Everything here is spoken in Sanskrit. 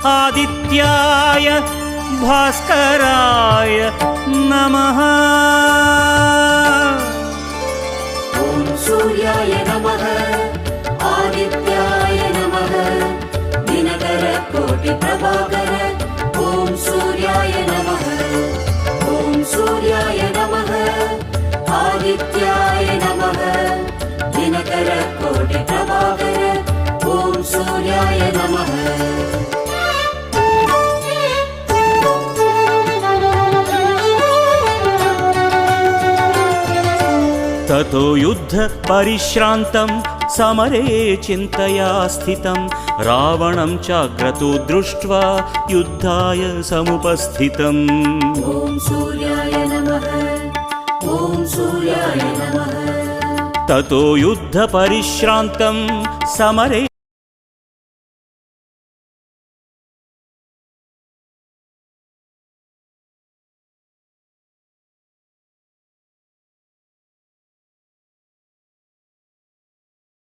आदित्याय भास्कराय नमः। ॐ सूर्याय नमः आदित्याय नमः दिनकर कोटि प्रभाकर। ॐ सूर्याय नमः ॐ सूर्याय नमः आदित्याय नमः दिनकर कोटि प्रभाकर। ॐ सूर्याय नमः। ततो युद्ध परिश्रान्तं समरे चिन्तया स्थितं रावणं चाक्रतो दृष्ट्वा युद्धाय समुपस्थितम्। ॐ सूर्याय नमः ॐ सूर्याय नमः। ततो युद्ध परिश्रान्तं समरे